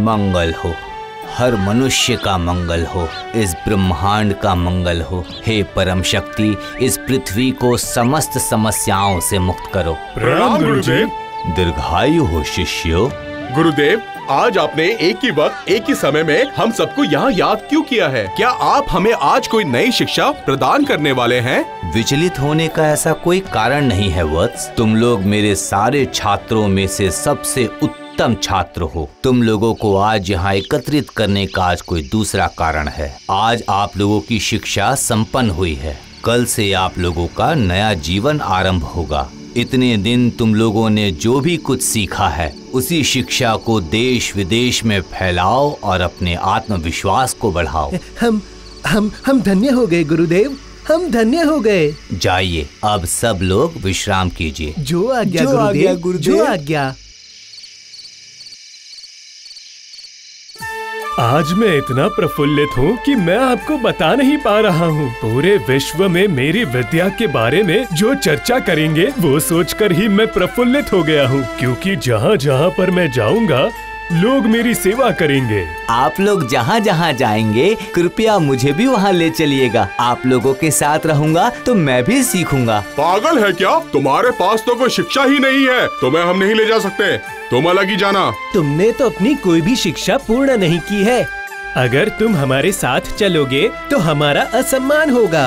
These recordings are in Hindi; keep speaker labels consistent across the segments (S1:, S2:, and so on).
S1: मंगल हो, हर मनुष्य का मंगल हो, इस ब्रह्मांड का मंगल हो। हे परम शक्ति, इस पृथ्वी को समस्त समस्याओं से मुक्त करो।
S2: प्रणाम गुरुदेव।
S1: दीर्घायु हो शिष्यो।
S2: गुरुदेव, आज आपने एक ही वक्त एक ही समय में हम सबको यहाँ याद क्यों किया है? क्या आप हमें आज कोई नई शिक्षा प्रदान करने वाले हैं?
S1: विचलित होने का ऐसा कोई कारण नहीं है वत्स। तुम लोग मेरे सारे छात्रों में से सबसे उत्तम छात्र हो। तुम लोगों को आज यहाँ एकत्रित करने का आज कोई दूसरा कारण है। आज आप लोगों की शिक्षा संपन्न हुई है। कल से आप लोगों का नया जीवन आरंभ होगा। इतने दिन तुम लोगों ने जो भी कुछ सीखा है उसी शिक्षा को देश विदेश में फैलाओ और अपने आत्मविश्वास को बढ़ाओ।
S3: हम धन्य हो गए गुरुदेव, हम धन्य हो गए।
S1: जाइए, अब सब लोग विश्राम कीजिए।
S3: जो आज्ञा गुरुदेव, जो आज्ञा।
S4: आज मैं इतना प्रफुल्लित हूँ कि मैं आपको बता नहीं पा रहा हूँ। पूरे विश्व में मेरी विद्या के बारे में जो चर्चा करेंगे वो सोचकर ही मैं प्रफुल्लित हो गया हूँ, क्योंकि जहाँ जहाँ पर मैं जाऊँगा लोग मेरी सेवा करेंगे।
S1: आप लोग जहाँ जहाँ जाएंगे कृपया मुझे भी वहाँ ले चलिएगा। आप लोगों के साथ रहूँगा तो मैं भी सीखूंगा।
S2: पागल है क्या? तुम्हारे पास तो कोई शिक्षा ही नहीं है, तुम्हें हम नहीं ले जा सकते। तुम अलग ही जाना।
S3: तुमने तो अपनी कोई भी शिक्षा पूर्ण नहीं की है।
S4: अगर तुम हमारे साथ चलोगे तो हमारा असम्मान होगा।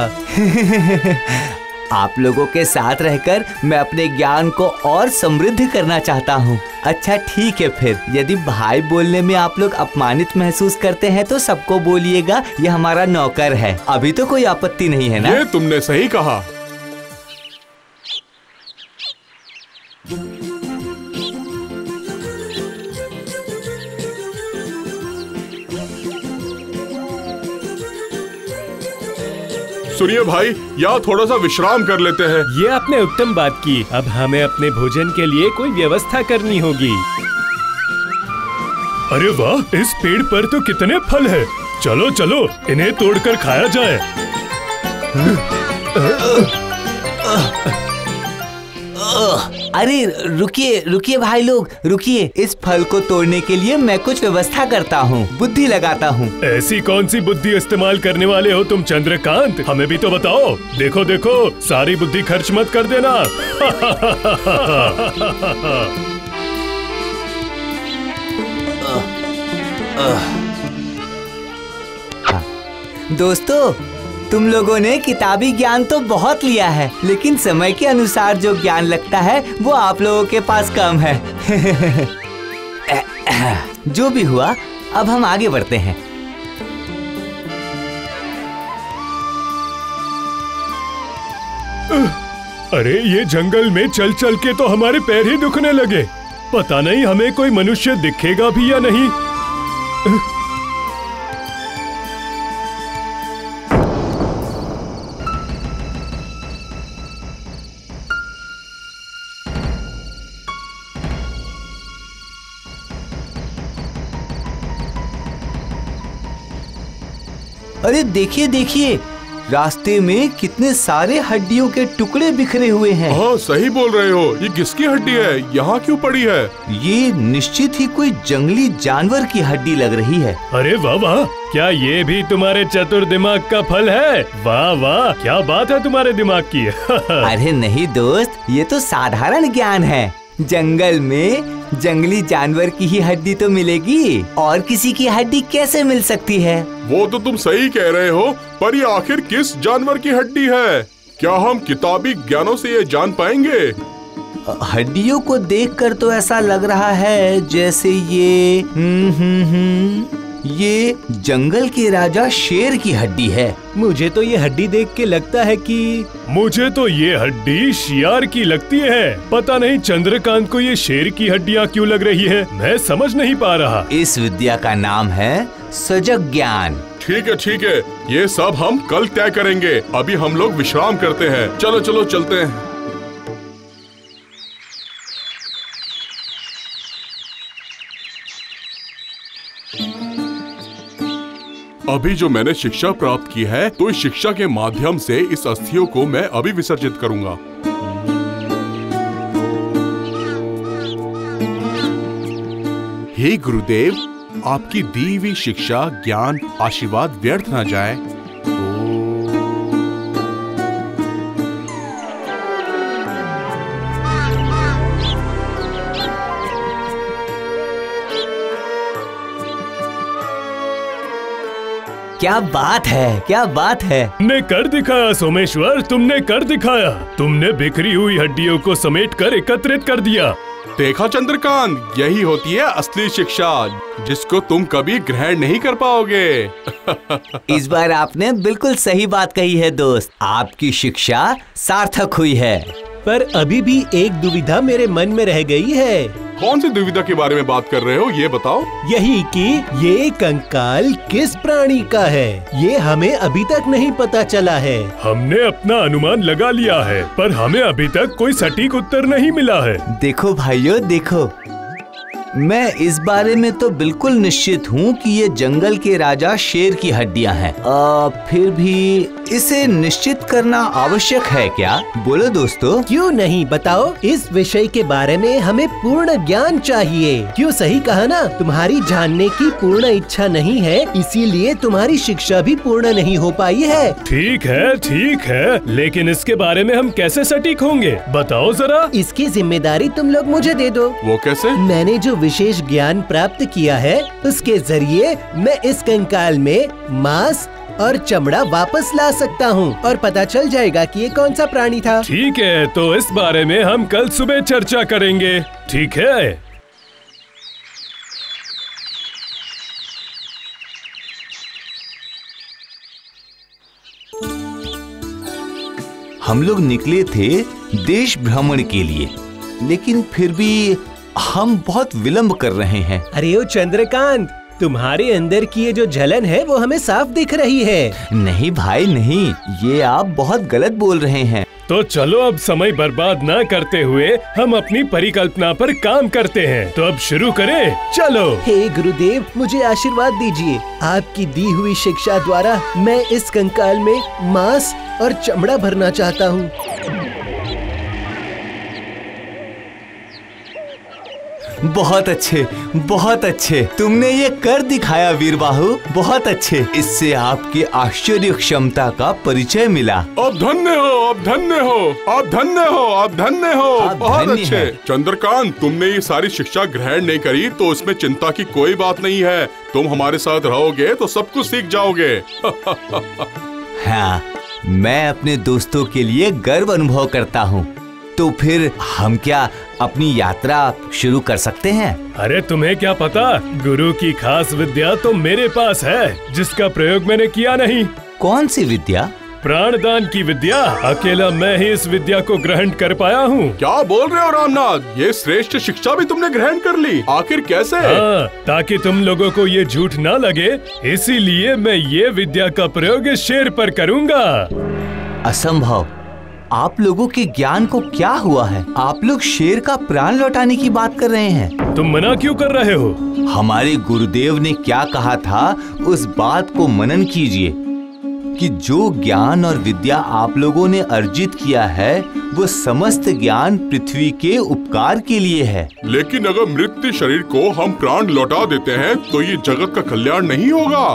S1: आप लोगों के साथ रहकर मैं अपने ज्ञान को और समृद्ध करना चाहता हूँ। अच्छा ठीक है, फिर यदि भाई बोलने में आप लोग अपमानित महसूस करते हैं तो सबको बोलिएगा, ये हमारा नौकर है। अभी तो कोई आपत्ति नहीं है ना?
S2: ये तुमने सही कहा। सुनिए भाई, यहाँ थोड़ा सा विश्राम कर लेते हैं।
S4: ये आपने उत्तम बात की। अब हमें अपने भोजन के लिए कोई व्यवस्था करनी होगी। अरे वाह, इस पेड़ पर तो कितने फल हैं। चलो चलो इन्हें तोड़कर खाया जाए।
S1: अरे रुकिए रुकिए भाई लोग, रुकिए। इस फल को तोड़ने के लिए मैं कुछ व्यवस्था करता हूँ, बुद्धि लगाता हूँ।
S4: ऐसी कौन सी बुद्धि इस्तेमाल करने वाले हो तुम चंद्रकांत? हमें भी तो बताओ। देखो देखो, सारी बुद्धि खर्च मत कर देना।
S1: दोस्तों, तुम लोगों ने किताबी ज्ञान तो बहुत लिया है, लेकिन समय के अनुसार जो ज्ञान लगता है वो आप लोगों के पास कम है। जो भी हुआ, अब हम आगे बढ़ते हैं।
S4: अरे ये जंगल में चल चल के तो हमारे पैर ही दुखने लगे। पता नहीं हमें कोई मनुष्य दिखेगा भी या नहीं।
S1: अरे देखिए देखिए, रास्ते में कितने सारे हड्डियों के टुकड़े बिखरे हुए हैं।
S2: हाँ सही बोल रहे हो। ये किसकी हड्डी है? यहाँ क्यों पड़ी है?
S1: ये निश्चित ही कोई जंगली जानवर की हड्डी लग रही है।
S4: अरे वाह वाह, क्या ये भी तुम्हारे चतुर दिमाग का फल है? वाह वाह, क्या बात है तुम्हारे दिमाग की।
S1: अरे नहीं दोस्त, ये तो साधारण ज्ञान है। जंगल में जंगली जानवर की ही हड्डी तो मिलेगी, और किसी की हड्डी कैसे मिल सकती है?
S2: वो तो तुम सही कह रहे हो, पर ये आखिर किस जानवर की हड्डी है? क्या हम किताबी ज्ञानों से ये जान पाएंगे?
S1: हड्डियों को देखकर तो ऐसा लग रहा है जैसे ये जंगल के राजा शेर की हड्डी है।
S3: मुझे तो ये हड्डी देख के लगता है कि
S4: मुझे तो ये हड्डी शियार की लगती है। पता नहीं चंद्रकांत को ये शेर की हड्डियाँ क्यों लग रही है, मैं समझ नहीं पा रहा।
S1: इस विद्या का नाम है सजग ज्ञान।
S2: ठीक है, ये सब हम कल तय करेंगे। अभी हम लोग विश्राम करते हैं। चलो चलो चलते हैं। अभी जो मैंने शिक्षा प्राप्त की है, तो इस शिक्षा के माध्यम से इस अस्थियों को मैं अभी विसर्जित करूंगा। हे गुरुदेव, आपकी दी हुई शिक्षा, ज्ञान, आशीर्वाद व्यर्थ ना जाए।
S1: क्या बात है, क्या बात है।
S4: तुमने कर दिखाया सोमेश्वर, तुमने कर दिखाया। तुमने बिखरी हुई हड्डियों को समेट कर एकत्रित कर दिया।
S2: देखा चंद्रकांत, यही होती है असली शिक्षा, जिसको तुम कभी ग्रहण नहीं कर पाओगे।
S1: इस बार आपने बिल्कुल सही बात कही है दोस्त, आपकी शिक्षा सार्थक हुई है।
S3: पर अभी भी एक दुविधा मेरे मन में रह गई है।
S2: कौन सी दुविधा के बारे में बात कर रहे हो, ये बताओ।
S3: यही कि ये कंकाल किस प्राणी का है, ये हमें अभी तक नहीं पता चला है।
S4: हमने अपना अनुमान लगा लिया है, पर हमें अभी तक कोई सटीक उत्तर नहीं मिला है।
S1: देखो भाइयों देखो, मैं इस बारे में तो बिल्कुल निश्चित हूँ कि ये जंगल के राजा शेर की हड्डियाँ हैं। फिर भी इसे निश्चित करना आवश्यक है क्या? बोलो दोस्तों।
S3: क्यों नहीं, बताओ। इस विषय के बारे में हमें पूर्ण ज्ञान चाहिए। क्यों, सही कहा ना? तुम्हारी जानने की पूर्ण इच्छा नहीं है, इसीलिए तुम्हारी शिक्षा भी पूर्ण नहीं हो पाई है।
S4: ठीक है, लेकिन इसके बारे में हम कैसे सटीक होंगे, बताओ जरा।
S3: इसकी जिम्मेदारी तुम लोग मुझे दे दो।
S2: वो कैसे?
S3: मैंने जो विशेष ज्ञान प्राप्त किया है, उसके जरिए मैं इस कंकाल में मांस और चमड़ा वापस ला सकता हूँ और पता चल जाएगा कि ये कौन सा प्राणी था।
S4: ठीक है, तो इस बारे में हम कल सुबह चर्चा करेंगे, ठीक है?
S1: हम लोग निकले थे देश भ्रमण के लिए, लेकिन फिर भी हम बहुत विलंब कर रहे हैं।
S3: अरे ओ चंद्रकांत, तुम्हारे अंदर की ये जो जलन है वो हमें साफ दिख रही है।
S1: नहीं भाई नहीं, ये आप बहुत गलत बोल रहे हैं।
S4: तो चलो अब समय बर्बाद न करते हुए हम अपनी परिकल्पना पर काम करते हैं। तो अब शुरू करें, चलो।
S3: हे गुरुदेव, मुझे आशीर्वाद दीजिए। आपकी दी हुई शिक्षा द्वारा मैं इस कंकाल में मांस और चमड़ा भरना चाहता हूँ।
S1: बहुत अच्छे, बहुत अच्छे, तुमने ये कर दिखाया वीरबाहु, बहुत अच्छे। इससे आपकी आश्चर्य क्षमता का परिचय मिला।
S2: आप धन्य हो, आप धन्य हो, आप धन्य हो, आप धन्य हो। बहुत अच्छे। चंद्रकांत, तुमने ये सारी शिक्षा ग्रहण नहीं करी तो इसमें चिंता की कोई बात नहीं है। तुम हमारे साथ रहोगे तो सब कुछ सीख जाओगे।
S1: हाँ, मैं अपने दोस्तों के लिए गर्व अनुभव करता हूँ। तो फिर हम क्या अपनी यात्रा शुरू कर सकते हैं?
S4: अरे तुम्हें क्या पता, गुरु की खास विद्या तो मेरे पास है, जिसका प्रयोग मैंने किया नहीं।
S1: कौन सी विद्या?
S4: प्राणदान की विद्या। अकेला मैं ही इस विद्या को ग्रहण कर पाया हूँ।
S2: क्या बोल रहे हो रामनाथ, ये श्रेष्ठ शिक्षा भी तुमने ग्रहण कर ली? आखिर कैसे?
S4: हाँ, ताकि तुम लोगों को ये झूठ ना लगे, इसीलिए मैं ये विद्या का प्रयोग इस शेर पर करूँगा।
S1: असंभव, आप लोगों के ज्ञान को क्या हुआ है? आप लोग शेर का प्राण लौटाने की बात कर रहे हैं।
S4: तुम मना क्यों कर रहे हो?
S1: हमारे गुरुदेव ने क्या कहा था, उस बात को मनन कीजिए कि जो ज्ञान और विद्या आप लोगों ने अर्जित किया है, वो समस्त ज्ञान पृथ्वी के उपकार के लिए है।
S2: लेकिन अगर मृत शरीर को हम प्राण लौटा देते हैं तो ये जगत का कल्याण नहीं होगा।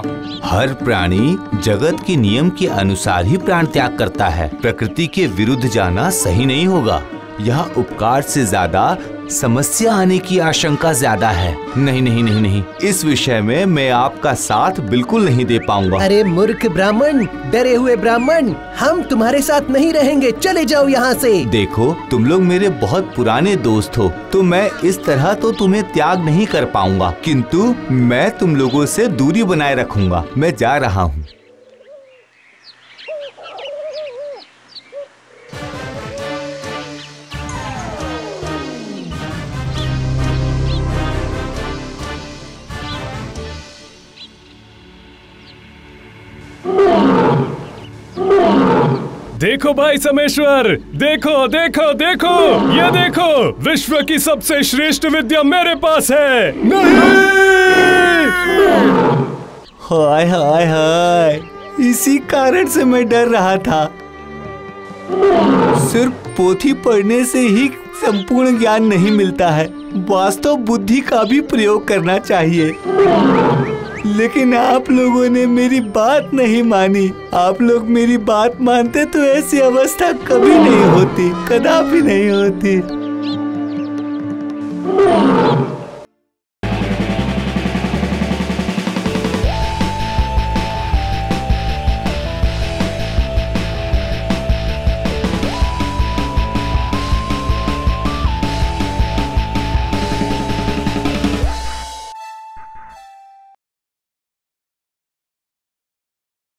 S1: हर प्राणी जगत के नियम के अनुसार ही प्राण त्याग करता है। प्रकृति के विरुद्ध जाना सही नहीं होगा। यह उपकार से ज्यादा समस्या आने की आशंका ज्यादा है। नहीं नहीं नहीं नहीं, इस विषय में मैं आपका साथ बिल्कुल नहीं दे पाऊंगा।
S3: अरे मूर्ख ब्राह्मण, डरे हुए ब्राह्मण, हम तुम्हारे साथ नहीं रहेंगे, चले जाओ यहाँ से।
S1: देखो, तुम लोग मेरे बहुत पुराने दोस्त हो, तो मैं इस तरह तो तुम्हें त्याग नहीं कर पाऊंगा, किंतु मैं तुम लोगों से दूरी बनाए रखूंगा। मैं जा रहा हूँ।
S4: देखो भाई सोमेश्वर, देखो देखो देखो, ये देखो, विश्व की सबसे श्रेष्ठ विद्या मेरे पास है। नहीं!
S1: हाय हाय हाय, इसी कारण से मैं डर रहा था। सिर्फ पोथी पढ़ने से ही संपूर्ण ज्ञान नहीं मिलता है।
S5: वास्तव बुद्धि का भी प्रयोग करना चाहिए। लेकिन आप लोगों ने मेरी बात नहीं मानी। आप लोग मेरी बात मानते तो ऐसी अवस्था कभी नहीं होती, कदापि नहीं होती।